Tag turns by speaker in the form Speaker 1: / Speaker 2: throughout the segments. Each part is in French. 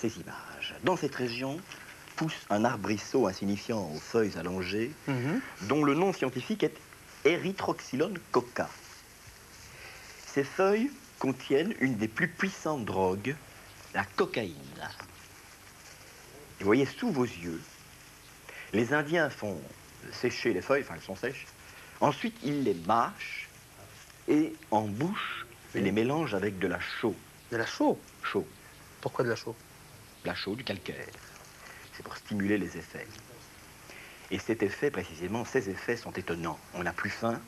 Speaker 1: ces images. Dans cette région pousse un arbrisseau insignifiant aux feuilles allongées, dont le nom scientifique est Erythroxylon coca. Ces feuilles contiennent une des plus puissantes drogues, la cocaïne. Et vous voyez, sous vos yeux, les Indiens font sécher les feuilles, enfin elles sont sèches. Ensuite, ils les mâchent et en bouche, ils les mélangent avec de la chaux.
Speaker 2: De la chaux?
Speaker 1: Chaux.
Speaker 2: Pourquoi de la chaux?
Speaker 1: La chaux, du calcaire. C'est pour stimuler les effets. Et cet effet, précisément, ces effets sont étonnants. On a plus faim,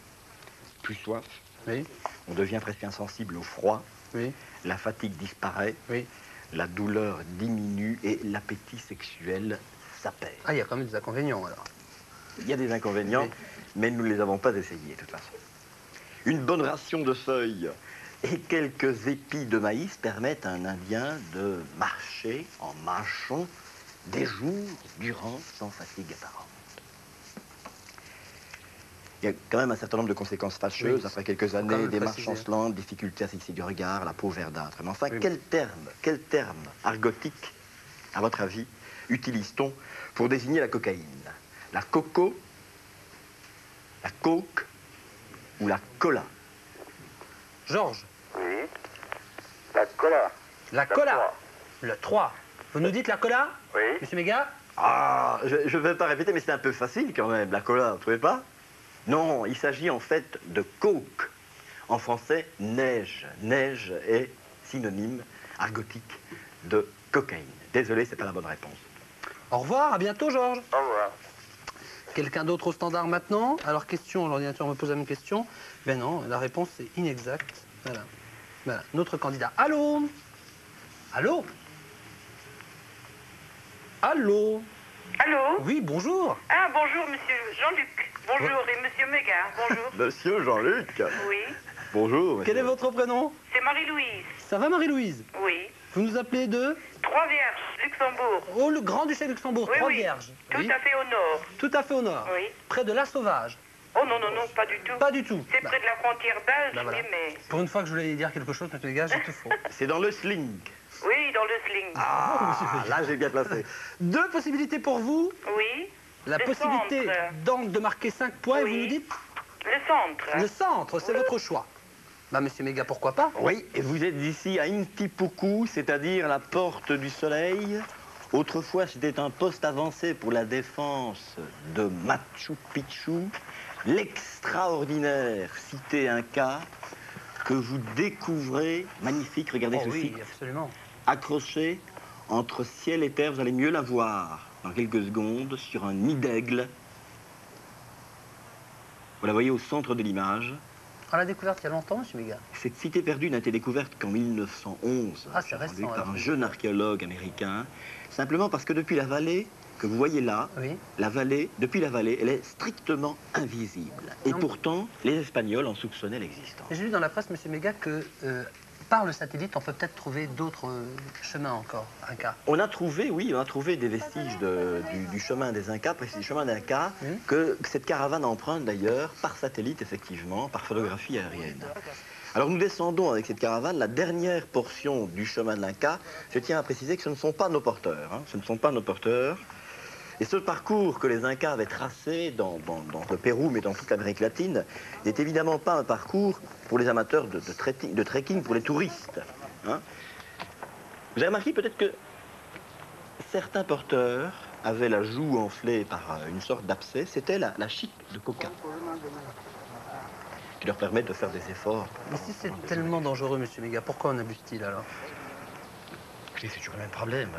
Speaker 1: plus soif.
Speaker 2: Oui.
Speaker 1: On devient presque insensible au froid.
Speaker 2: Oui.
Speaker 1: La fatigue disparaît.
Speaker 2: Oui.
Speaker 1: La douleur diminue et l'appétit sexuel s'apaise.
Speaker 2: Ah, il y a quand même des inconvénients, alors.
Speaker 1: Il y a des inconvénients, oui, mais nous ne les avons pas essayés, de toute façon. Une bonne ration de feuilles et quelques épis de maïs permettent à un Indien de marcher en mâchant des jours durant sans fatigue apparente. Il y a quand même un certain nombre de conséquences fâcheuses, oui, après quelques années, des marches chancelantes, difficultés à fixer du regard, la peau verdâtre. Mais enfin, oui, quel terme argotique, à votre avis, utilise-t-on pour désigner la cocaïne? La coco, la coke ou la cola?
Speaker 2: Georges.
Speaker 3: Oui. La cola.
Speaker 2: La cola. Le 3. Vous nous dites la cola?
Speaker 3: Oui.
Speaker 2: Monsieur Méga?
Speaker 1: Ah, je ne vais pas répéter, mais c'est un peu facile quand même, la cola, vous ne trouvez pas? Non, il s'agit en fait de coke. En français, neige. Neige est synonyme argotique de cocaïne. Désolé, c'est pas la bonne réponse.
Speaker 2: Au revoir, à bientôt, Georges.
Speaker 3: Au revoir.
Speaker 2: Quelqu'un d'autre au standard maintenant? Alors, question, l'ordinateur me pose la même question. Ben non, la réponse est inexacte. Voilà. Voilà, notre candidat. Allô? Allô? Allô?
Speaker 4: Allô?
Speaker 2: Oui, bonjour.
Speaker 4: Ah, bonjour, monsieur Jean-Luc. Bonjour, et monsieur Méga. Bonjour.
Speaker 1: Monsieur Jean-Luc.
Speaker 4: Oui.
Speaker 1: Bonjour, monsieur.
Speaker 2: Quel est votre prénom?
Speaker 4: C'est Marie-Louise.
Speaker 2: Ça va, Marie-Louise?
Speaker 4: Oui.
Speaker 2: Vous nous appelez de?
Speaker 4: Trois-Vierges, Luxembourg.
Speaker 2: Oh, le Grand-Duché de Luxembourg,
Speaker 4: Oui,
Speaker 2: Trois-Vierges.
Speaker 4: Tout
Speaker 2: Oui.
Speaker 4: à fait au nord.
Speaker 2: Tout à fait au nord.
Speaker 4: Oui.
Speaker 2: Près de La Sauvage.
Speaker 4: Oh non, non, non, pas du tout.
Speaker 2: Pas du tout.
Speaker 4: C'est près de la frontière belge,
Speaker 2: voilà.
Speaker 4: oui, mais...
Speaker 2: Pour une fois que je voulais dire quelque chose, monsieur Méga, j'ai tout faux.
Speaker 1: C'est dans le sling.
Speaker 4: Oui, dans le sling.
Speaker 1: Ah, là j'ai bien placé.
Speaker 2: Deux possibilités pour vous.
Speaker 4: Oui.
Speaker 2: La
Speaker 4: Le
Speaker 2: possibilité
Speaker 4: centre.
Speaker 2: donc de marquer 5 points,
Speaker 4: Oui.
Speaker 2: et vous nous dites?
Speaker 4: Le centre.
Speaker 2: Le centre, c'est votre choix. Bah, monsieur Méga, pourquoi pas?
Speaker 1: Oui, et vous êtes ici à Intipuku, c'est-à-dire la porte du soleil. Autrefois, c'était un poste avancé pour la défense de Machu Picchu, l'extraordinaire cité Inca que vous découvrez, magnifique, regardez
Speaker 2: Oh
Speaker 1: ce
Speaker 2: oui,
Speaker 1: site,
Speaker 2: absolument.
Speaker 1: accroché entre ciel et terre, vous allez mieux la voir dans quelques secondes sur un nid d'aigle. Vous la voyez au centre de l'image.
Speaker 2: On l'a découverte il y a longtemps, monsieur Méga.
Speaker 1: Cette cité perdue n'a été découverte qu'en 1911
Speaker 2: Ah, c'est récent,
Speaker 1: par
Speaker 2: alors.
Speaker 1: un jeune archéologue américain, simplement parce que depuis la vallée que vous voyez là,
Speaker 2: Oui.
Speaker 1: depuis la vallée, elle est strictement invisible. Et
Speaker 2: Non.
Speaker 1: pourtant, les Espagnols en soupçonnaient l'existence.
Speaker 2: J'ai lu dans la presse, monsieur Méga, que par le satellite, on peut peut-être trouver d'autres chemins encore, Inca.
Speaker 1: On a trouvé, oui, on a trouvé des vestiges du chemin des Incas, précisément du chemin d'Inca,
Speaker 2: Oui.
Speaker 1: que cette caravane emprunte d'ailleurs par satellite, effectivement, par photographie aérienne. Alors nous descendons avec cette caravane la dernière portion du chemin de l'Inca. Je tiens à préciser que ce ne sont pas nos porteurs, hein, ce ne sont pas nos porteurs. Et ce parcours que les Incas avaient tracé dans le Pérou, mais dans toute l'Amérique latine, n'est évidemment pas un parcours pour les amateurs de trekking, pour les touristes. Hein. Vous avez remarqué peut-être que certains porteurs avaient la joue enflée par une sorte d'abcès. C'était la chipe de coca, qui leur permet de faire des efforts.
Speaker 2: Mais si c'est tellement dangereux, monsieur Méga, pourquoi en abuse-t-il alors?
Speaker 1: C'est toujours le même problème.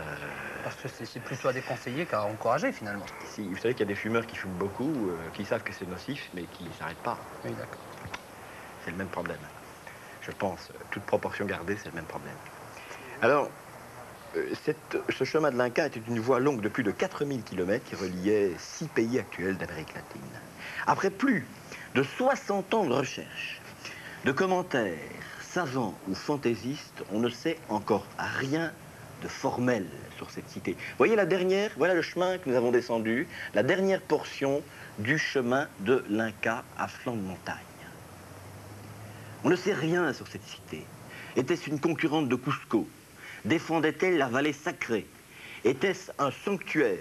Speaker 2: Parce que c'est plutôt à déconseiller qu'à encourager, finalement.
Speaker 1: Ici, vous savez qu'il y a des fumeurs qui fument beaucoup, qui savent que c'est nocif, mais qui ne s'arrêtent pas.
Speaker 2: Oui, d'accord.
Speaker 1: C'est le même problème. Je pense, toute proportion gardée, c'est le même problème. Alors, ce chemin de l'Inca était une voie longue de plus de 4000 km qui reliait 6 pays actuels d'Amérique latine. Après plus de 60 ans de recherche, de commentaires savants ou fantaisistes, on ne sait encore rien de formel sur cette cité. Vous voyez la dernière, voilà le chemin que nous avons descendu, la dernière portion du chemin de l'Inca à flanc de montagne. On ne sait rien sur cette cité. Était-ce une concurrente de Cusco? Défendait-elle la vallée sacrée? Était-ce un sanctuaire?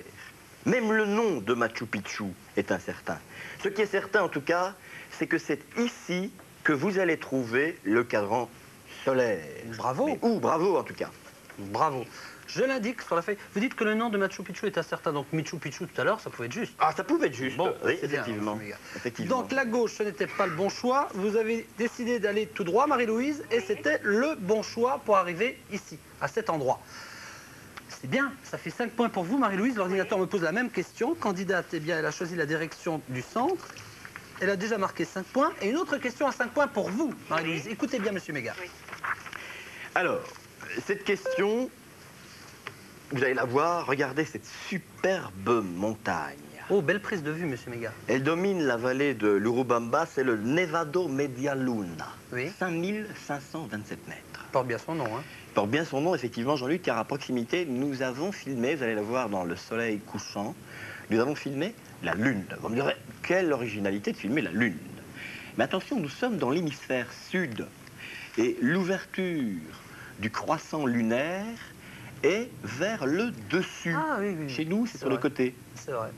Speaker 1: Même le nom de Machu Picchu est incertain. Ce qui est certain en tout cas, c'est que c'est ici que vous allez trouver le cadran solaire.
Speaker 2: Bravo.
Speaker 1: Mais où? Bravo en tout cas.
Speaker 2: Bravo. Je l'indique sur la feuille. Vous dites que le nom de Machu Picchu est incertain, donc Machu Picchu tout à l'heure, ça pouvait être juste.
Speaker 1: Ah, ça pouvait être juste.
Speaker 2: Bon,
Speaker 1: oui,
Speaker 2: c'est bien,
Speaker 1: effectivement.
Speaker 2: monsieur Méga.
Speaker 1: Effectivement.
Speaker 2: Donc la gauche, ce n'était pas le bon choix. Vous avez décidé d'aller tout droit, Marie-Louise, et c'était le bon choix pour arriver ici, à cet endroit. C'est bien, ça fait 5 points pour vous, Marie-Louise. L'ordinateur me pose la même question. Candidate, eh bien, elle a choisi la direction du centre. Elle a déjà marqué 5 points. Et une autre question à 5 points pour vous, Marie-Louise. Écoutez bien, monsieur Méga.
Speaker 4: Oui.
Speaker 1: Alors, cette question, vous allez la voir, regardez cette superbe montagne.
Speaker 2: Oh, belle prise de vue, monsieur Méga.
Speaker 1: Elle domine la vallée de l'Urubamba, c'est le Nevado Medialuna.
Speaker 2: Oui.
Speaker 1: 5527 mètres.
Speaker 2: Porte bien son nom, hein.
Speaker 1: Il porte bien son nom, effectivement, Jean-Luc, car à proximité, nous avons filmé, vous allez la voir dans le soleil couchant, nous avons filmé la Lune. Vous me direz, quelle originalité de filmer la Lune. Mais attention, nous sommes dans l'hémisphère sud. Et l'ouverture du croissant lunaire est vers le dessus.
Speaker 2: Ah oui, oui.
Speaker 1: Chez nous, c'est sur le
Speaker 2: vrai.
Speaker 1: côté.
Speaker 2: C'est vrai.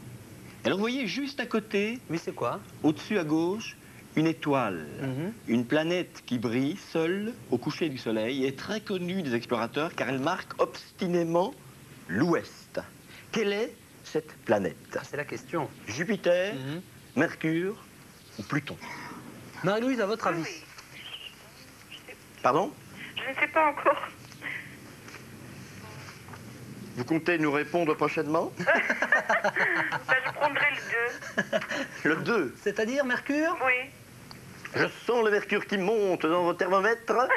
Speaker 1: Alors vous voyez juste à côté,
Speaker 2: Oui, c'est quoi?
Speaker 1: au-dessus à gauche, une étoile.
Speaker 2: Mhm.
Speaker 1: Une planète qui brille seule au coucher du soleil est très connue des explorateurs car elle marque obstinément l'ouest. Quelle est cette planète?
Speaker 2: Ah, c'est la question.
Speaker 1: Jupiter,
Speaker 2: Mhm.
Speaker 1: Mercure ou Pluton?
Speaker 2: Marie-Louise, à votre
Speaker 4: Oui,
Speaker 2: avis?
Speaker 4: oui.
Speaker 1: Pardon?
Speaker 4: Je ne sais pas encore.
Speaker 1: Vous comptez nous répondre prochainement?
Speaker 4: Ben, je prendrai le 2.
Speaker 1: Le 2.
Speaker 2: C'est-à-dire Mercure?
Speaker 4: Oui.
Speaker 1: Je sens le mercure qui monte dans vos thermomètres.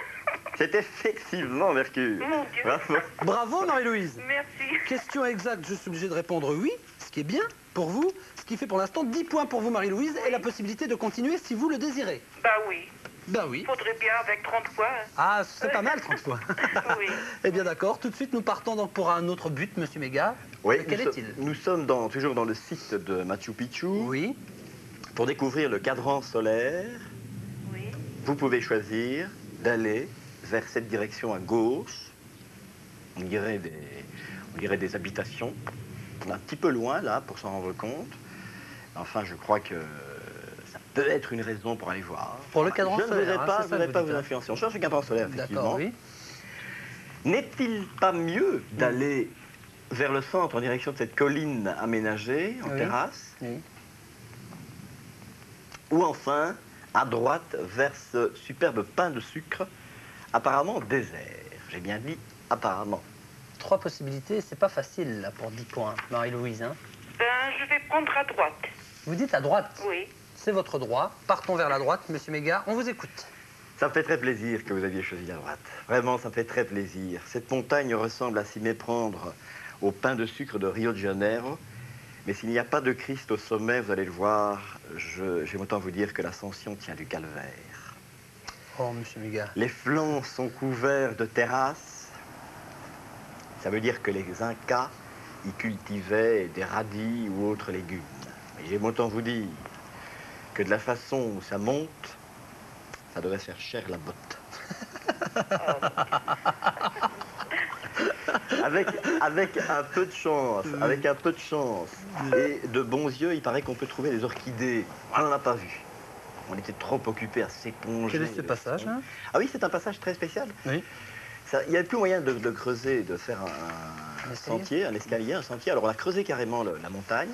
Speaker 1: C'est effectivement Mercure.
Speaker 4: Mon Dieu.
Speaker 1: Bravo.
Speaker 2: Bravo, Marie-Louise.
Speaker 4: Merci.
Speaker 2: Question exacte, je suis obligé de répondre oui, ce qui est bien pour vous, ce qui fait pour l'instant 10 points pour vous, Marie-Louise, et la possibilité de continuer si vous le désirez.
Speaker 4: Bah oui.
Speaker 2: Ben oui.
Speaker 4: Faudrait bien avec 30 points.
Speaker 2: Ah, c'est pas mal, 30 points.
Speaker 4: Oui.
Speaker 2: Eh bien d'accord, tout de suite nous partons donc pour un autre but, monsieur Méga.
Speaker 1: Oui,
Speaker 2: Quel est-il?
Speaker 1: nous sommes toujours dans le site de Machu Picchu.
Speaker 2: Oui.
Speaker 1: Pour découvrir le cadran solaire,
Speaker 4: Oui.
Speaker 1: vous pouvez choisir d'aller vers cette direction à gauche. On dirait des habitations. On est un petit peu loin là pour s'en rendre compte. Enfin, je crois que ça peut être une raison pour aller voir.
Speaker 2: Pour le cadran
Speaker 1: Je ne
Speaker 2: solaire,
Speaker 1: voudrais
Speaker 2: hein,
Speaker 1: pas,
Speaker 2: c'est
Speaker 1: je
Speaker 2: ça
Speaker 1: voudrais
Speaker 2: que
Speaker 1: pas
Speaker 2: vous
Speaker 1: vous
Speaker 2: dites, hein.
Speaker 1: influencer. On cherche un cadran solaire, effectivement.
Speaker 2: D'accord, oui.
Speaker 1: N'est-il pas mieux d'aller vers le centre en direction de cette colline aménagée en
Speaker 2: Oui.
Speaker 1: terrasse,
Speaker 2: Oui.
Speaker 1: ou enfin à droite vers ce superbe pain de sucre apparemment désert? J'ai bien dit apparemment.
Speaker 2: 3 possibilités, c'est pas facile là pour 10 points, Marie-Louise. Hein.
Speaker 4: Ben, je vais prendre à droite.
Speaker 2: Vous dites à droite,
Speaker 4: Oui.
Speaker 2: c'est votre droit. Partons vers la droite, monsieur Méga, on vous écoute.
Speaker 1: Ça me fait très plaisir que vous aviez choisi la droite. Vraiment, ça me fait très plaisir. Cette montagne ressemble à s'y méprendre au pain de sucre de Rio de Janeiro. Mais s'il n'y a pas de Christ au sommet, vous allez le voir, j'aime autant vous dire que l'ascension tient du calvaire.
Speaker 2: Oh, monsieur Méga.
Speaker 1: Les flancs sont couverts de terrasses. Ça veut dire que les Incas y cultivaient des radis ou autres légumes. Et j'aime autant vous dire que de la façon où ça monte, ça devrait faire cher la botte. Avec un peu de chance, et de bons yeux, il paraît qu'on peut trouver des orchidées. On n'en a pas vu. On était trop occupés à s'éponger.
Speaker 2: Quel est ce passage, hein?
Speaker 1: Ah oui, c'est un passage très spécial.
Speaker 2: Oui.
Speaker 1: Il n'y avait plus moyen de creuser, de faire un sentier, un escalier, un sentier. Alors on a creusé carrément la montagne,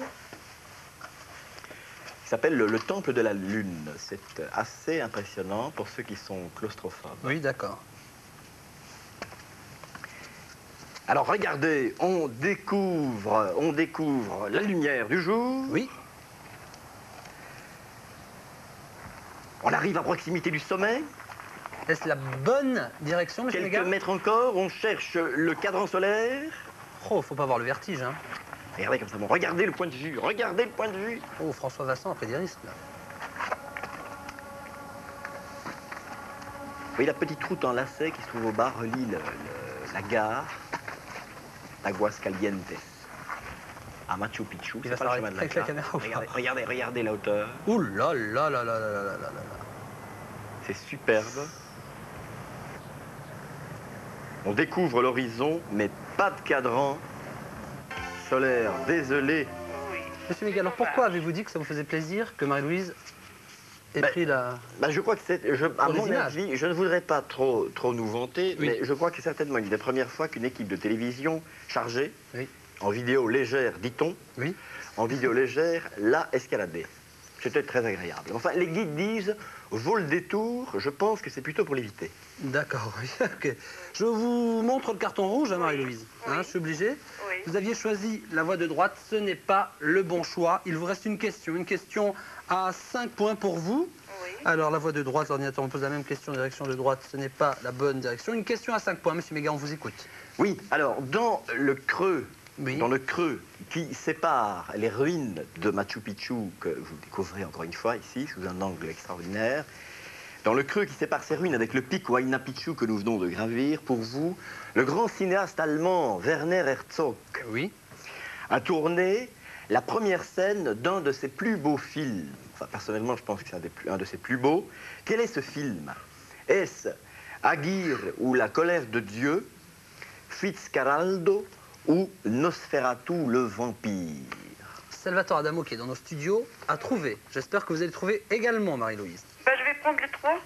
Speaker 1: qui s'appelle le Temple de la Lune. C'est assez impressionnant pour ceux qui sont claustrophobes.
Speaker 2: Oui, d'accord.
Speaker 1: Alors regardez, on découvre la lumière du jour.
Speaker 2: Oui.
Speaker 1: On arrive à proximité du sommet.
Speaker 2: Est-ce la bonne direction, monsieur
Speaker 1: Quelques
Speaker 2: Méga?
Speaker 1: mètres encore, on cherche le cadran solaire.
Speaker 2: Oh, faut pas avoir le vertige, hein.
Speaker 1: Regardez comme ça, bon, regardez le point de vue, regardez le point de vue.
Speaker 2: Oh, François Vincent a pris des risques, là.
Speaker 1: Vous voyez la petite route en lacet qui se trouve au bas relie la gare d'Aguascalientes à Machu Picchu.
Speaker 2: Il va
Speaker 1: C'est pas le
Speaker 2: s'arrêter
Speaker 1: chemin de
Speaker 2: avec la
Speaker 1: l'Inca.
Speaker 2: caméra ou pas?
Speaker 1: Regardez la hauteur.
Speaker 2: Ouh là là là là là là là là là.
Speaker 1: C'est superbe. On découvre l'horizon, mais pas de cadran solaire. Désolé.
Speaker 4: Oui.
Speaker 2: Monsieur Méga, alors pourquoi avez-vous dit que ça vous faisait plaisir que Marie-Louise ait
Speaker 1: Ben,
Speaker 2: pris la...
Speaker 1: Je crois que c'est, à
Speaker 2: Pour les
Speaker 1: mon
Speaker 2: images.
Speaker 1: avis, je ne voudrais pas trop nous vanter,
Speaker 2: Oui.
Speaker 1: mais je crois que c'est certainement une des premières fois qu'une équipe de télévision chargée,
Speaker 2: Oui.
Speaker 1: en vidéo légère, dit-on,
Speaker 2: Oui.
Speaker 1: en vidéo légère, l'a escaladé. C'était très agréable. Enfin, les guides disent, vaut le détour, je pense que c'est plutôt pour l'éviter.
Speaker 2: D'accord, oui. Ok. Je vous montre le carton rouge, hein, Marie-Louise.
Speaker 4: Oui.
Speaker 2: Je suis obligé.
Speaker 4: Oui.
Speaker 2: Vous aviez choisi la voie de droite, ce n'est pas le bon choix. Il vous reste une question à 5 points pour vous.
Speaker 4: Oui.
Speaker 2: Alors, la voie de droite, l'ordinateur me pose la même question, direction de droite, ce n'est pas la bonne direction. Une question à 5 points, Monsieur Méga, on vous écoute.
Speaker 1: Oui, alors, dans le creux
Speaker 2: Oui.
Speaker 1: qui sépare les ruines de Machu Picchu, que vous découvrez encore une fois ici, sous un angle extraordinaire, dans le creux qui sépare ces ruines avec le pic Huayna Picchu que nous venons de gravir, pour vous, le grand cinéaste allemand Werner Herzog
Speaker 2: Oui.
Speaker 1: a tourné la première scène d'un de ses plus beaux films. Enfin, personnellement, je pense que c'est un de ses plus beaux. Quel est ce film? Est-ce Aguirre ou La colère de Dieu, Fitzcarraldo ou Nosferatu le vampire?
Speaker 2: Salvatore Adamo, qui est dans nos studios, a trouvé. J'espère que vous allez trouver également, Marie-Louise.
Speaker 4: Ben, je vais prendre le 3.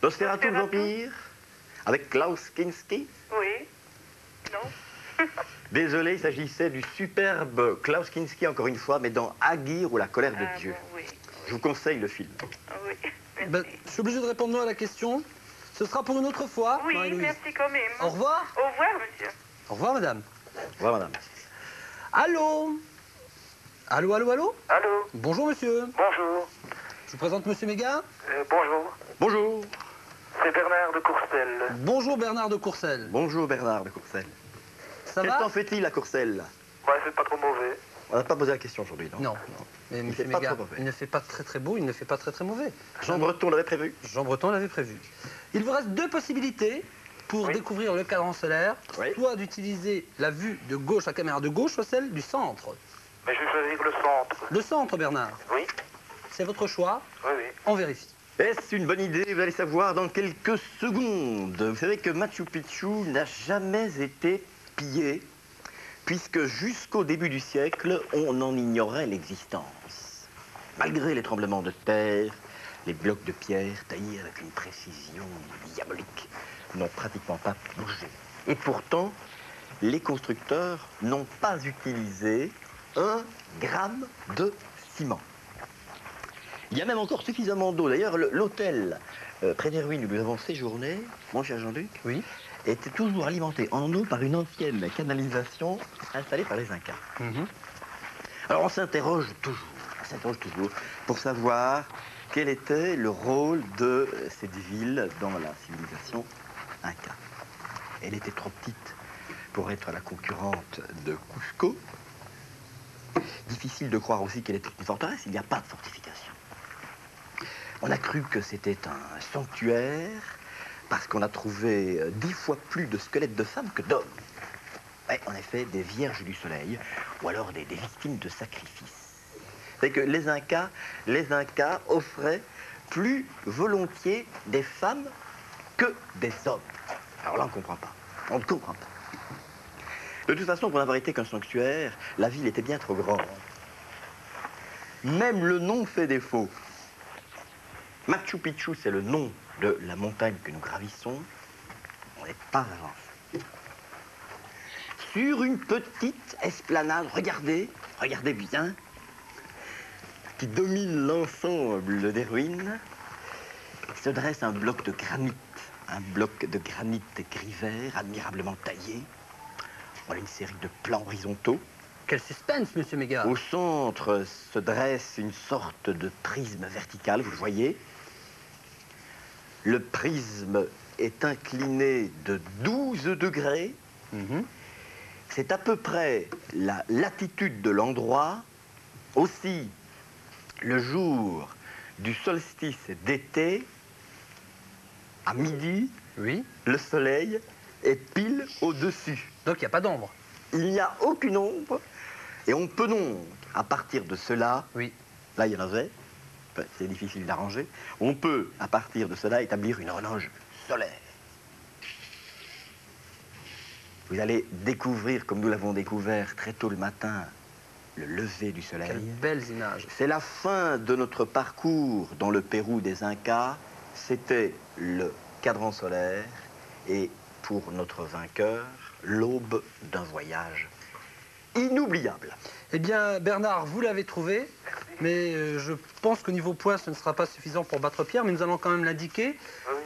Speaker 1: Nosferatu le
Speaker 4: Nosferatu.
Speaker 1: vampire? Avec Klaus Kinski?
Speaker 4: Oui. Non.
Speaker 1: Désolé, il s'agissait du superbe Klaus Kinski, encore une fois, mais dans Aguirre ou La colère de
Speaker 4: Ah,
Speaker 1: Dieu.
Speaker 4: bon, oui.
Speaker 1: Je vous conseille le film.
Speaker 4: Oui. Merci.
Speaker 2: Ben, je suis obligé de répondre non à la question. Ce sera pour une autre fois,
Speaker 4: Oui,
Speaker 2: Marie-Louise.
Speaker 4: merci quand même.
Speaker 2: Au revoir.
Speaker 4: Au revoir, monsieur.
Speaker 2: Au revoir, madame.
Speaker 1: Voilà, madame.
Speaker 2: Allô? Allô, allô, allô?
Speaker 3: Allô,
Speaker 2: Bonjour, monsieur.
Speaker 3: bonjour.
Speaker 2: Je vous présente Monsieur Méga.
Speaker 3: Bonjour,
Speaker 1: Bonjour.
Speaker 3: c'est Bernard de Courcelles.
Speaker 2: Bonjour, Bernard de Courcelles.
Speaker 1: Bonjour Bernard de Courcelles.
Speaker 2: Ça
Speaker 1: Quel
Speaker 2: va?
Speaker 1: temps fait-il à Courcelles?
Speaker 3: Ouais, c'est pas trop mauvais.
Speaker 1: On n'a pas posé la question aujourd'hui, non?
Speaker 2: Non. Mais
Speaker 1: Il
Speaker 2: Monsieur
Speaker 1: fait pas
Speaker 2: Méga,
Speaker 1: trop mauvais.
Speaker 2: il ne fait pas très très beau, il ne fait pas très très mauvais.
Speaker 1: Jean Breton l'avait prévu.
Speaker 2: Jean Breton l'avait prévu. Il vous reste deux possibilités pour
Speaker 3: Oui.
Speaker 2: découvrir le cadran solaire.
Speaker 1: Oui.
Speaker 2: Soit d'utiliser la vue de gauche, la caméra de gauche, soit celle du centre.
Speaker 3: Mais je vais choisir le centre.
Speaker 2: Le centre, Bernard.
Speaker 3: Oui,
Speaker 2: C'est votre choix.
Speaker 3: oui, oui.
Speaker 2: On vérifie.
Speaker 1: Est-ce une bonne idée? Vous allez savoir dans quelques secondes. Vous savez que Machu Picchu n'a jamais été pillé, puisque jusqu'au début du siècle, on en ignorait l'existence. Malgré les tremblements de terre, les blocs de pierre taillés avec une précision diabolique n'ont pratiquement pas bougé. Et pourtant, les constructeurs n'ont pas utilisé 1 gramme de ciment. Il y a même encore suffisamment d'eau. D'ailleurs, l'hôtel près des ruines où nous avons séjourné, mon cher Jean-Luc,
Speaker 2: Oui.
Speaker 1: était toujours alimenté en eau par une ancienne canalisation installée par les Incas. Alors on s'interroge toujours pour savoir quel était le rôle de cette ville dans la civilisation Inca. Elle était trop petite pour être la concurrente de Cusco. Difficile de croire aussi qu'elle était une forteresse, il n'y a pas de fortification. On a cru que c'était un sanctuaire parce qu'on a trouvé 10 fois plus de squelettes de femmes que d'hommes. Ouais, en effet, des vierges du soleil ou alors des victimes de sacrifices. C'est que les Incas offraient plus volontiers des femmes que des hommes. Alors là, on ne comprend pas. On ne comprend pas. De toute façon, pour n'avoir été qu'un sanctuaire, la ville était bien trop grande. Même le nom fait défaut. Machu Picchu, c'est le nom de la montagne que nous gravissons. On n'est pas avancé. Sur une petite esplanade, regardez bien, qui domine l'ensemble des ruines, se dresse un bloc de granit gris vert, admirablement taillé. Voilà une série de plans horizontaux.
Speaker 2: Quel suspense, Monsieur Méga.
Speaker 1: Au centre se dresse une sorte de prisme vertical, vous le voyez. Le prisme est incliné de 12 degrés. C'est à peu près la latitude de l'endroit. Aussi, le jour du solstice d'été, à midi,
Speaker 2: Oui.
Speaker 1: le soleil est pile au-dessus.
Speaker 2: Donc il n'y a pas d'ombre.
Speaker 1: Il n'y a aucune ombre. Et on peut donc, à partir de cela,
Speaker 2: Oui.
Speaker 1: là il y en avait, c'est difficile d'arranger, on peut, à partir de cela, établir une horloge solaire. Vous allez découvrir, comme nous l'avons découvert très tôt le matin, le lever du soleil.
Speaker 2: Quelles belles images.
Speaker 1: C'est la fin de notre parcours dans le Pérou des Incas. C'était le cadran solaire et pour notre vainqueur, l'aube d'un voyage inoubliable.
Speaker 2: Eh bien, Bernard, vous l'avez trouvé, mais je pense qu'au niveau points, ce ne sera pas suffisant pour battre Pierre, mais nous allons quand même l'indiquer.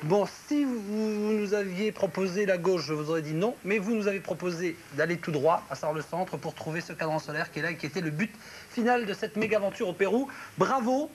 Speaker 2: Bon, si vous nous aviez proposé la gauche, je vous aurais dit non, mais vous nous avez proposé d'aller tout droit, à savoir le centre, pour trouver ce cadran solaire qui est là et qui était le but final de cette méga aventure au Pérou. Bravo,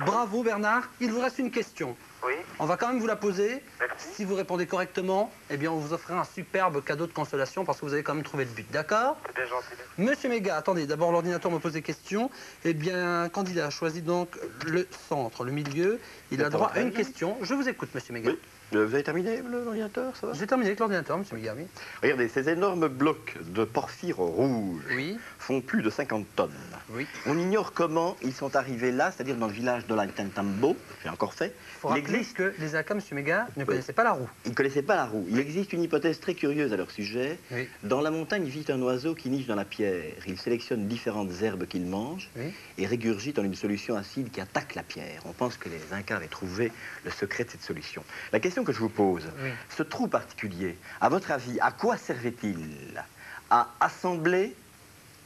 Speaker 2: bravo Bernard. Il vous reste une question.
Speaker 3: Oui.
Speaker 2: On va quand même vous la poser.
Speaker 3: Merci.
Speaker 2: Si vous répondez correctement, eh bien, on vous offrira un superbe cadeau de consolation parce que vous avez quand même trouvé le but, d'accord?
Speaker 3: C'est bien gentil.
Speaker 2: Monsieur Méga, attendez, d'abord l'ordinateur me pose des questions. Eh bien, un candidat a choisi donc le centre, le milieu. Il a droit à une question. Je vous écoute, monsieur Méga.
Speaker 1: Oui. Vous avez terminé l'ordinateur, ça va?
Speaker 2: J'ai terminé avec l'ordinateur, monsieur Méga, oui.
Speaker 1: Regardez, ces énormes blocs de porphyre rouge
Speaker 2: Oui,
Speaker 1: font plus de 50 tonnes.
Speaker 2: oui.
Speaker 1: On ignore comment ils sont arrivés là, c'est-à-dire dans le village de l'Antantambo, j'ai encore fait.
Speaker 2: Il faut rappeler que les Incas, monsieur Méga, ne connaissaient pas la roue.
Speaker 1: Ils ne connaissaient pas la roue. Il existe une hypothèse très curieuse à leur sujet.
Speaker 2: Oui.
Speaker 1: Dans la montagne vit un oiseau qui niche dans la pierre. Il sélectionne différentes herbes qu'il mange
Speaker 2: Oui.
Speaker 1: et régurgite en une solution acide qui attaque la pierre. On pense que les Incas avaient trouvé le secret de cette solution. La question que je vous pose,
Speaker 2: Oui.
Speaker 1: ce trou particulier, à votre avis, à quoi servait-il? À assembler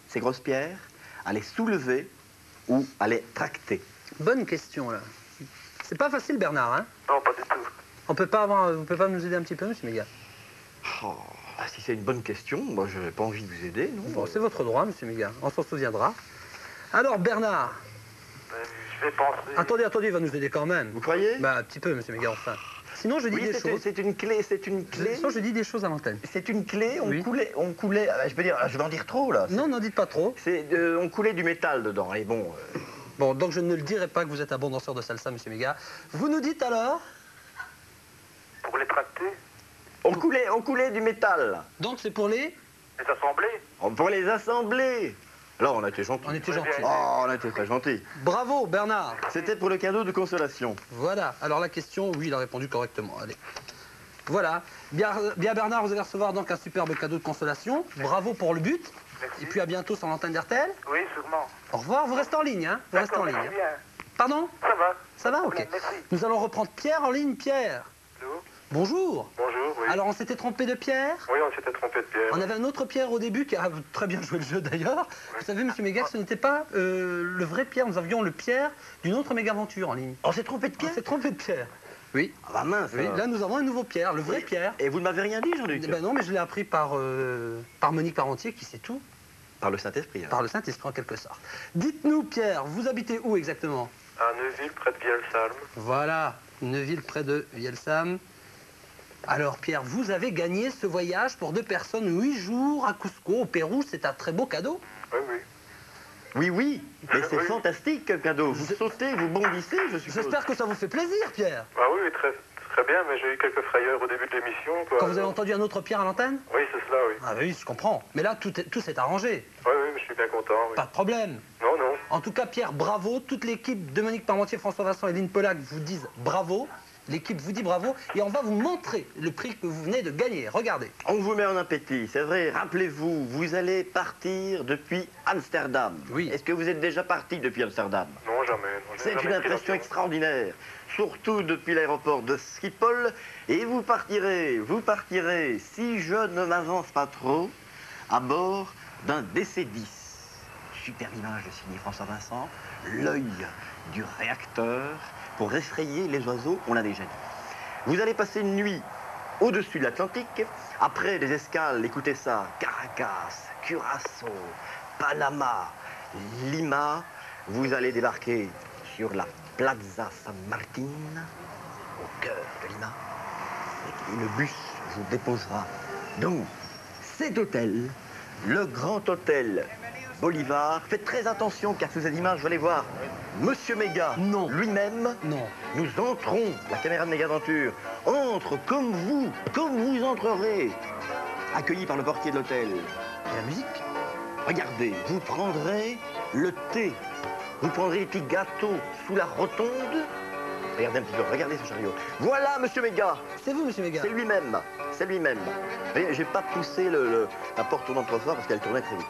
Speaker 1: ces grosses pierres, à les soulever ou à les tracter?
Speaker 2: Bonne question, là. C'est pas facile, Bernard, hein?
Speaker 3: Non, pas du tout.
Speaker 2: On peut pas nous aider un petit peu, monsieur Méga?
Speaker 1: Oh, si c'est une bonne question, moi je n'ai pas envie de vous aider, non?
Speaker 2: Bon, c'est votre droit, monsieur Méga. On s'en souviendra. Alors, Bernard,
Speaker 3: Je vais penser.
Speaker 2: attendez, il va nous aider quand même.
Speaker 1: Vous croyez?
Speaker 2: Bah, un petit peu, monsieur Méga, enfin. Sinon, je dis
Speaker 1: Oui,
Speaker 2: des choses.
Speaker 1: c'est une clé, c'est une clé.
Speaker 2: Sinon, je dis des choses à l'antenne.
Speaker 1: C'est une clé,
Speaker 2: Oui.
Speaker 1: on coulait, je peux dire, je vais en dire trop là.
Speaker 2: Non, n'en dites pas trop.
Speaker 1: On coulait du métal dedans, et bon.
Speaker 2: Bon, donc je ne le dirai pas que vous êtes un bon danseur de salsa, monsieur Méga. Vous nous dites alors?
Speaker 3: Pour les tracter,
Speaker 1: On coulait du métal.
Speaker 2: Donc c'est pour les...
Speaker 3: les assembler.
Speaker 1: Pour les assembler. Alors on a été gentils.
Speaker 2: On était gentils.
Speaker 1: Oh, on a été très gentils.
Speaker 2: Bravo, Bernard.
Speaker 1: C'était pour le cadeau de consolation.
Speaker 2: Voilà. Alors la question, oui, il a répondu correctement. Allez. Voilà. Bien Bernard, vous allez recevoir donc un superbe cadeau de consolation. Bravo pour le but.
Speaker 3: Merci.
Speaker 2: Et puis à bientôt sur l'antenne d'RTL.
Speaker 3: Oui, sûrement.
Speaker 2: Au revoir. Vous restez en ligne, hein? Vous restez en ligne.
Speaker 3: Merci
Speaker 2: hein.
Speaker 3: bien.
Speaker 2: Pardon?
Speaker 3: Ça va.
Speaker 2: Ça va? Ok.
Speaker 3: Merci.
Speaker 2: Nous allons reprendre Pierre en ligne. Pierre.
Speaker 3: Allô.
Speaker 2: Bonjour.
Speaker 3: Bonjour, oui.
Speaker 2: Alors on s'était trompé de Pierre.
Speaker 3: Oui, on s'était trompé de Pierre.
Speaker 2: On avait un autre Pierre au début qui a très bien joué le jeu d'ailleurs. Vous savez, monsieur Méga, ce n'était pas le vrai Pierre. Nous avions le Pierre d'une autre méga-aventure en ligne.
Speaker 1: On s'est trompé de
Speaker 2: On
Speaker 1: Pierre?
Speaker 2: s'est trompé de Pierre. Oui.
Speaker 1: Ah bah mince.
Speaker 2: Oui, là nous avons un nouveau Pierre, le vrai Pierre.
Speaker 1: Et vous ne m'avez rien dit, Jean-Luc?
Speaker 2: Ben non, mais je l'ai appris par Monique Parmentier qui sait tout,
Speaker 1: Par le Saint-Esprit. hein.
Speaker 2: par le Saint-Esprit en quelque sorte. Dites-nous, Pierre, vous habitez où exactement?
Speaker 3: À Neuville, près de Vielsalm.
Speaker 2: Voilà, Neuville près de Vielsalm. Alors Pierre, vous avez gagné ce voyage pour 2 personnes, 8 jours à Cusco, au Pérou. C'est un très beau cadeau.
Speaker 3: Oui, oui.
Speaker 1: Oui, mais c'est
Speaker 3: Oui.
Speaker 1: fantastique, quel cadeau. Vous sautez, vous bondissez, je suppose.
Speaker 2: J'espère que ça vous fait plaisir, Pierre.
Speaker 3: Ah oui, oui, très, très bien, mais j'ai eu quelques frayeurs au début de l'émission. quoi.
Speaker 2: Quand vous avez entendu un autre Pierre à l'antenne?
Speaker 3: Oui, c'est cela, oui.
Speaker 2: Ah oui, je comprends. Mais là, tout s'est arrangé.
Speaker 3: Oui, oui, je suis bien content, oui.
Speaker 2: Pas de problème.
Speaker 3: Non, non.
Speaker 2: En tout cas, Pierre, bravo. Toute l'équipe de Monique Parmentier, François Vincent et Lynn Pollack vous disent bravo. L'équipe vous dit bravo. Et on va vous montrer le prix que vous venez de gagner. Regardez.
Speaker 1: On vous met en appétit, c'est vrai. Rappelez-vous, vous allez partir depuis Amsterdam.
Speaker 2: Oui.
Speaker 1: Est-ce que vous êtes déjà parti depuis Amsterdam?
Speaker 3: Non, jamais. Non, j'ai
Speaker 1: C'est
Speaker 3: jamais
Speaker 1: une
Speaker 3: pris
Speaker 1: impression
Speaker 3: l'avion.
Speaker 1: extraordinaire, surtout depuis l'aéroport de Schiphol. Et vous partirez, si je ne m'avance pas trop, à bord d'un DC-10. Superbe image de signé François Vincent, l'œil du réacteur pour effrayer les oiseaux, on l'a déjà dit. Vous allez passer une nuit au-dessus de l'Atlantique, après des escales, écoutez ça, Caracas, Curaçao, Panama, Lima, vous allez débarquer sur la Plaza San Martín, au cœur de Lima, et le bus vous déposera donc cet hôtel, le grand hôtel Bolivar. Faites très attention car sous cette image, vous allez voir Monsieur Méga lui-même.
Speaker 2: Non.
Speaker 1: Nous entrons, la caméra de Mégaventure entre comme vous entrerez, accueilli par le portier de l'hôtel.
Speaker 2: Et la musique?
Speaker 1: Regardez, vous prendrez le thé, vous prendrez les petits gâteaux sous la rotonde, Regardez un petit peu, regardez ce chariot. Voilà, monsieur Méga.
Speaker 2: C'est vous, monsieur Méga.
Speaker 1: C'est lui-même. C'est lui-même. Voyez, j'ai pas poussé la porte tournante trop fort parce qu'elle tournait très vite.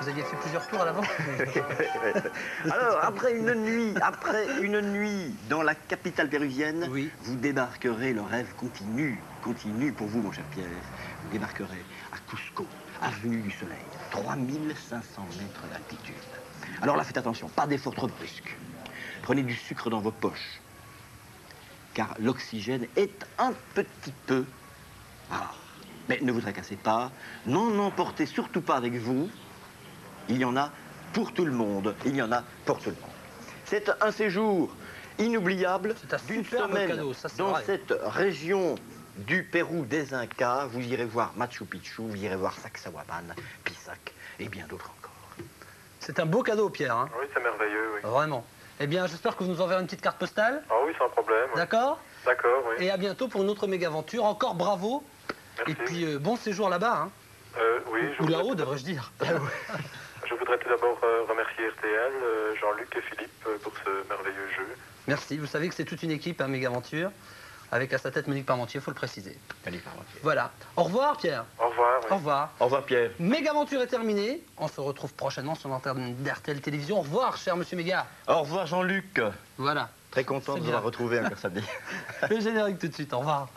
Speaker 2: Vous aviez fait plusieurs tours à l'avant.
Speaker 1: Alors, après une nuit dans la capitale péruvienne,
Speaker 2: Oui.
Speaker 1: vous débarquerez, le rêve continue pour vous, mon cher Pierre. Vous débarquerez à Cusco, avenue du Soleil, 3500 mètres d'altitude. Alors là, faites attention, pas d'effort trop brusque. Prenez du sucre dans vos poches, car l'oxygène est un petit peu rare. Mais ne vous tracassez pas, n'en emportez surtout pas avec vous. Il y en a pour tout le monde. Il y en a pour tout le monde. C'est un séjour inoubliable
Speaker 2: C'est un
Speaker 1: d'une
Speaker 2: superbe
Speaker 1: semaine
Speaker 2: cadeau, ça, c'est
Speaker 1: dans
Speaker 2: vrai.
Speaker 1: cette région du Pérou des Incas. Vous irez voir Machu Picchu, vous irez voir Sacsayhuaman, Pisac et bien d'autres encore.
Speaker 2: C'est un beau cadeau, Pierre. Hein.
Speaker 3: Oui, c'est merveilleux, oui.
Speaker 2: Vraiment. Eh bien, j'espère que vous nous enverrez une petite carte postale.
Speaker 3: Ah oui, sans problème. Oui.
Speaker 2: D'accord?
Speaker 3: D'accord, oui.
Speaker 2: Et à bientôt pour une autre méga aventure. Encore bravo.
Speaker 3: Merci.
Speaker 2: Et puis, bon séjour là-bas. Hein.
Speaker 3: Oui,
Speaker 2: Ou là-haut, devrais-je dire.
Speaker 3: Je voudrais tout d'abord remercier RTL, Jean-Luc et Philippe pour ce merveilleux jeu.
Speaker 2: Merci. Vous savez que c'est toute une équipe, hein, méga aventure. Avec à sa tête Monique Parmentier, il faut le préciser. Voilà. Au revoir, Pierre.
Speaker 3: Au revoir. Oui.
Speaker 2: Au revoir.
Speaker 1: Au revoir, Pierre.
Speaker 2: Méga aventure est terminée. On se retrouve prochainement sur l'antenne d'RTL Télévision. Au revoir, cher monsieur Méga.
Speaker 1: Au revoir, Jean-Luc.
Speaker 2: Voilà.
Speaker 1: Très content
Speaker 2: C'est
Speaker 1: de vous
Speaker 2: bien.
Speaker 1: avoir retrouvé encore samedi.
Speaker 2: Le générique tout de suite. Au revoir.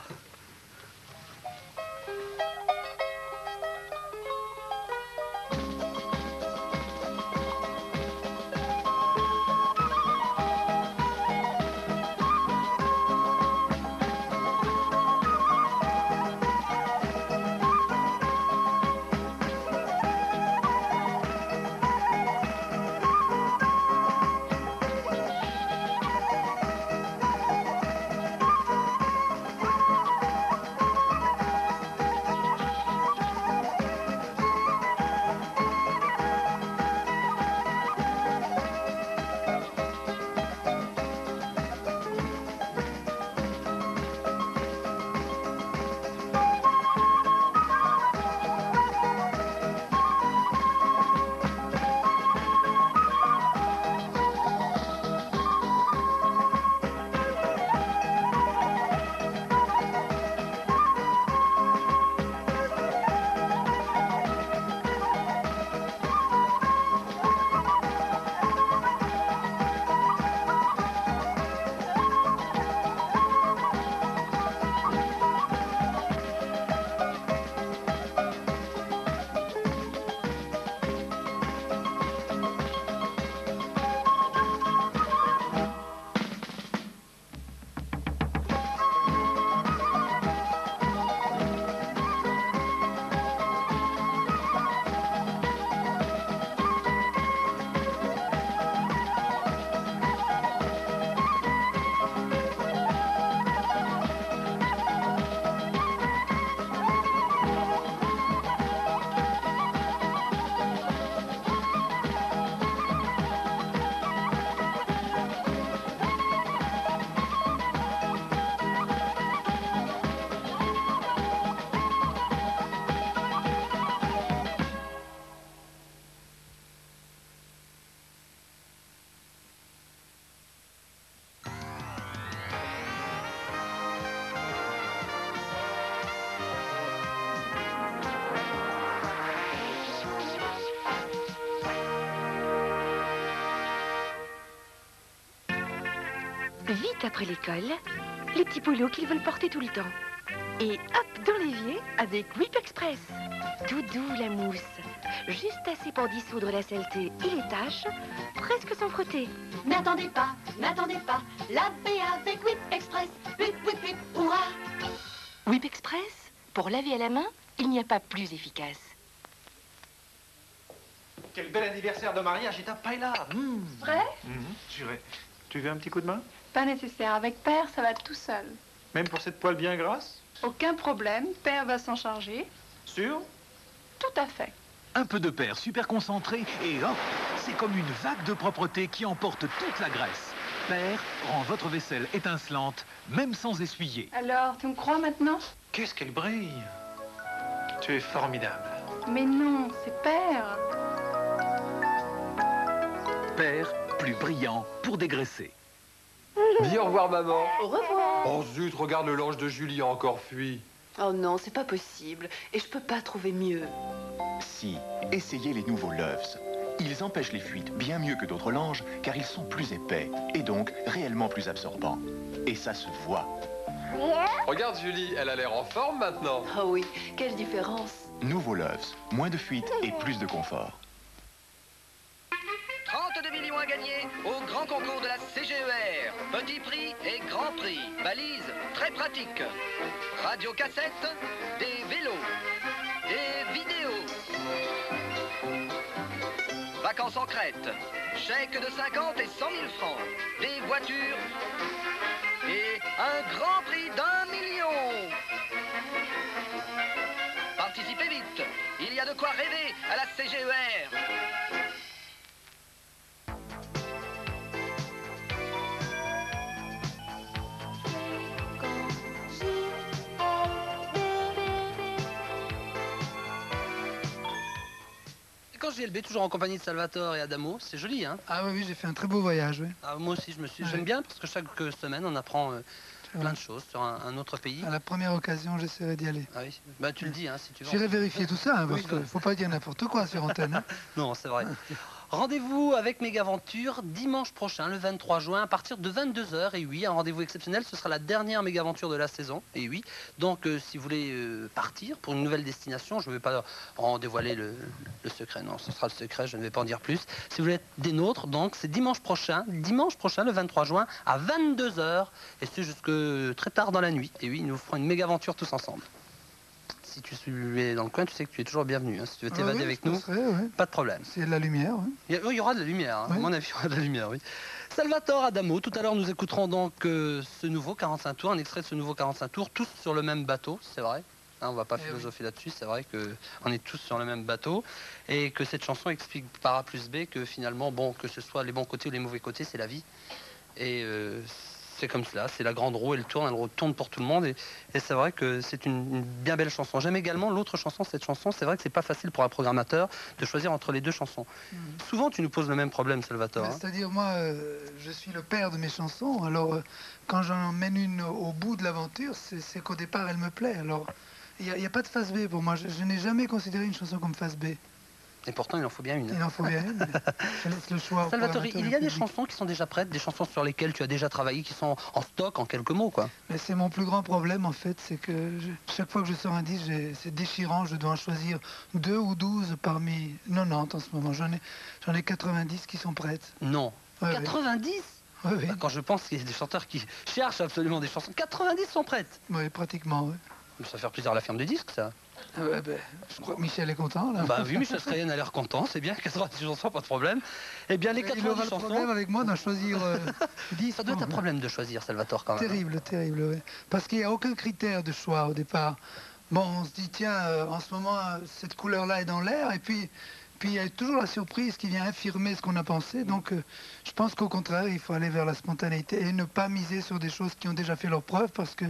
Speaker 5: Vite après l'école, les petits polos qu'ils veulent porter tout le temps. Et hop, dans l'évier avec Whip Express. Tout doux la mousse, juste assez pour dissoudre la saleté et les taches, presque sans frotter.
Speaker 6: N'attendez pas, lavez avec Whip Express. Whip, whip, whip, hurrah!
Speaker 5: Whip Express, pour laver à la main, il n'y a pas plus efficace.
Speaker 7: Quel bel anniversaire de mariage est un paella.
Speaker 6: Vrai?
Speaker 7: Juré. Tu veux un petit coup de main?
Speaker 8: Pas nécessaire. Avec Père, ça va tout seul.
Speaker 7: Même pour cette poêle bien grasse?
Speaker 8: Aucun problème. Père va s'en charger.
Speaker 7: Sûr?
Speaker 8: Tout à fait.
Speaker 9: Un peu de Père super concentré et hop, c'est comme une vague de propreté qui emporte toute la graisse. Père rend votre vaisselle étincelante, même sans essuyer.
Speaker 8: Alors, tu me crois maintenant?
Speaker 7: Qu'est-ce qu'elle brille! Tu es formidable.
Speaker 8: Mais non, c'est Père.
Speaker 9: Père, plus brillant pour dégraisser.
Speaker 7: Dis au revoir, maman.
Speaker 6: Au revoir.
Speaker 7: Oh zut, regarde, le linge de Julie a encore fui.
Speaker 6: Oh non, c'est pas possible. Et je peux pas trouver mieux.
Speaker 10: Si, essayez les nouveaux Loves. Ils empêchent les fuites bien mieux que d'autres linges car ils sont plus épais et donc réellement plus absorbants. Et ça se voit.
Speaker 7: Regarde, Julie, elle a l'air en forme maintenant.
Speaker 6: Oh oui, quelle différence.
Speaker 10: Nouveaux Loves, moins de fuites et plus de confort.
Speaker 11: 32 millions à gagner au grand concours de la CGER. Petit prix et grand prix. Valise très pratique. Radio cassette, des vélos, des vidéos. Vacances en Crète. Chèque de 50 et 100 000 francs. Des voitures et un grand prix d'1 million. Participez vite. Il y a de quoi rêver à la CGER.
Speaker 2: Quand JLB, toujours en compagnie de Salvatore et Adamo, c'est joli, hein?
Speaker 12: Ah oui, j'ai fait un très beau voyage, oui.
Speaker 2: Ah, moi aussi, j'aime bien parce que chaque semaine, on apprend plein de choses sur un autre pays.
Speaker 12: À la première occasion, j'essaierai d'y aller.
Speaker 2: Ah oui, bah tu le dis, hein, si tu veux.
Speaker 12: J'irai vérifier tout ça, hein, parce qu'il ne faut pas dire n'importe quoi sur antenne. Hein.
Speaker 2: Non, c'est vrai. Rendez-vous avec Mégaventure dimanche prochain, le 23 juin, à partir de 22h. Et oui, un rendez-vous exceptionnel, ce sera la dernière Mégaventure de la saison. Et oui, donc si vous voulez partir pour une nouvelle destination, je ne vais pas en dévoiler le secret. Non, ce sera le secret, je ne vais pas en dire plus. Si vous voulez être des nôtres, donc c'est dimanche prochain, le 23 juin, à 22h. Et c'est jusque très tard dans la nuit. Et oui, nous ferons une Mégaventure tous ensemble. Si tu es dans le coin, tu sais que tu es toujours bienvenu. Hein. Si tu veux t'évader avec nous, pas de problème.
Speaker 12: C'est de la lumière, oui.
Speaker 2: Il y aura de la lumière, hein. À mon avis, il y aura de la lumière, oui. Salvatore Adamo, tout à l'heure, nous écouterons donc ce nouveau 45 tours, un extrait de ce nouveau 45 tours, tous sur le même bateau, c'est vrai. Hein, on ne va pas philosopher là-dessus, c'est vrai qu'on est tous sur le même bateau et que cette chanson explique par A plus B que finalement, bon, que ce soit les bons côtés ou les mauvais côtés, c'est la vie. Et c'est comme cela, c'est la grande roue, elle tourne pour tout le monde et c'est vrai que c'est une bien belle chanson. J'aime également l'autre chanson, cette chanson, c'est vrai que c'est pas facile pour un programmateur de choisir entre les deux chansons. Souvent tu nous poses le même problème, Salvatore. Hein.
Speaker 12: C'est-à-dire moi, je suis le père de mes chansons, alors quand j'en mène une au bout de l'aventure, c'est qu'au départ elle me plaît. Alors il n'y a pas de face B pour moi, je n'ai jamais considéré une chanson comme face B.
Speaker 2: Et pourtant, il en faut bien une.
Speaker 12: Il en faut bien une. Je laisse le choix.
Speaker 2: Salvatore, il y a des chansons qui sont déjà prêtes, des chansons sur lesquelles tu as déjà travaillé, qui sont en stock en quelques mots, quoi.
Speaker 12: Mais c'est mon plus grand problème, en fait, c'est que chaque fois que je sors un disque, c'est déchirant. Je dois en choisir 2 ou 12 parmi 90 en ce moment. J'en ai 90 qui sont prêtes.
Speaker 2: Non.
Speaker 12: Ouais,
Speaker 2: 90
Speaker 12: oui. Oui.
Speaker 2: Quand je pense qu'il y a des chanteurs qui cherchent absolument des chansons, 90 sont prêtes.
Speaker 12: Oui, pratiquement, oui.
Speaker 2: Ça va faire plaisir à la firme du disque, ça.
Speaker 12: Je crois que Michel est content, là.
Speaker 2: Bah oui, Michel Strayen a l'air content, c'est bien, 90 chansons, pas de problème. Eh bien, les 90 chansons...
Speaker 12: Il aura le problème avec moi d'en choisir 10.
Speaker 2: Ça doit être un problème de choisir, Salvatore, quand même.
Speaker 12: Terrible, terrible, oui. Parce qu'il n'y a aucun critère de choix au départ. Bon, on se dit, tiens, en ce moment, cette couleur-là est dans l'air, et puis il y a toujours la surprise qui vient affirmer ce qu'on a pensé. Donc, je pense qu'au contraire, il faut aller vers la spontanéité et ne pas miser sur des choses qui ont déjà fait leur preuve, parce que,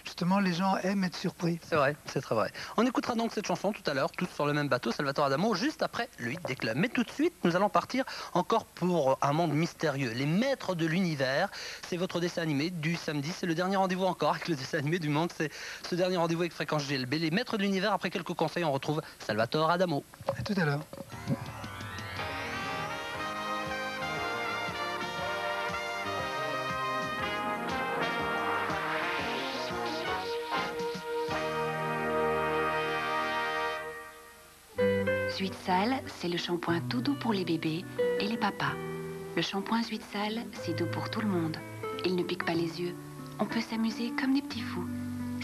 Speaker 12: justement, les gens aiment être surpris.
Speaker 2: C'est vrai, c'est très vrai. On écoutera donc cette chanson tout à l'heure, tous sur le même bateau, Salvatore Adamo, juste après le hit des clubs. Mais tout de suite, nous allons partir encore pour un monde mystérieux. Les Maîtres de l'Univers, c'est votre dessin animé du samedi. C'est le dernier rendez-vous encore avec le dessin animé du monde. C'est ce dernier rendez-vous avec Fréquence GLB. Les Maîtres de l'Univers, après quelques conseils, on retrouve Salvatore Adamo.
Speaker 12: À tout à l'heure.
Speaker 13: Zuidsal, c'est le shampoing tout doux pour les bébés et les papas. Le shampoing Zuidsal, c'est doux pour tout le monde. Il ne pique pas les yeux. On peut s'amuser comme des petits fous.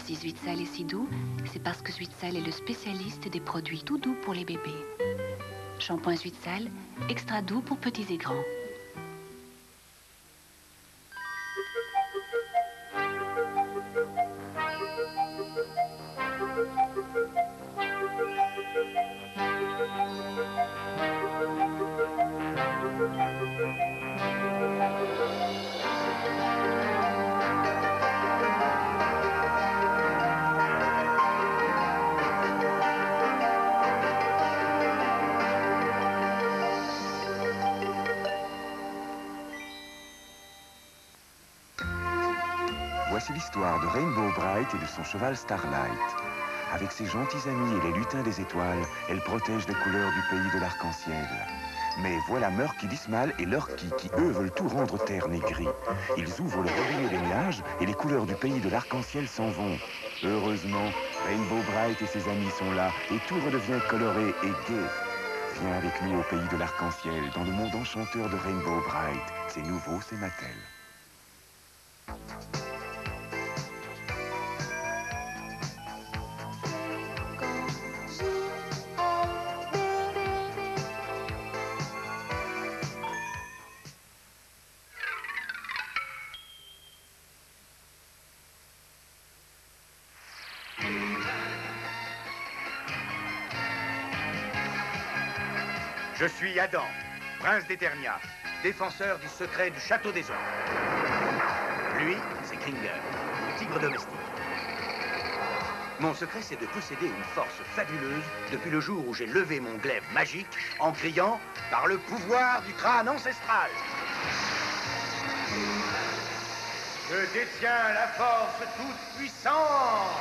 Speaker 13: Si Zuidsal est si doux, c'est parce que Zuidsal est le spécialiste des produits tout doux pour les bébés. Shampoing Zuidsal, extra doux pour petits et grands.
Speaker 14: Voici l'histoire de Rainbow Bright et de son cheval Starlight. Avec ses gentils amis et les lutins des étoiles, elle protège les couleurs du pays de l'arc-en-ciel. Mais voilà Murky Dismal et Lurky qui, eux, veulent tout rendre terne et gris. Ils ouvrent le robinet des nuages et les couleurs du pays de l'arc-en-ciel s'en vont. Heureusement, Rainbow Bright et ses amis sont là et tout redevient coloré et gai. Viens avec nous au pays de l'arc-en-ciel, dans le monde enchanteur de Rainbow Bright. C'est nouveau, c'est Mattel.
Speaker 15: Je suis Adam, prince d'Eternia, défenseur du secret du château des ombres. Lui, c'est Kringer, le tigre domestique. Mon secret, c'est de posséder une force fabuleuse depuis le jour où j'ai levé mon glaive magique en criant « Par le pouvoir du crâne ancestral !» Je détiens la force toute puissante.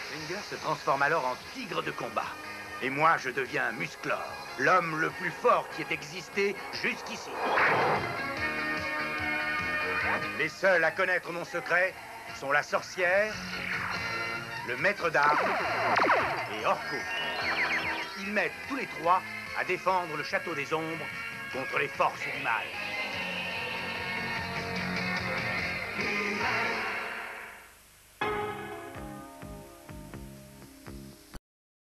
Speaker 15: Kringer se transforme alors en tigre de combat. Et moi, je deviens Musclor, l'homme le plus fort qui ait existé jusqu'ici. Les seuls à connaître mon secret sont la sorcière, le maître d'armes et Orko. Ils m'aident tous les trois à défendre le château des ombres contre les forces du mal.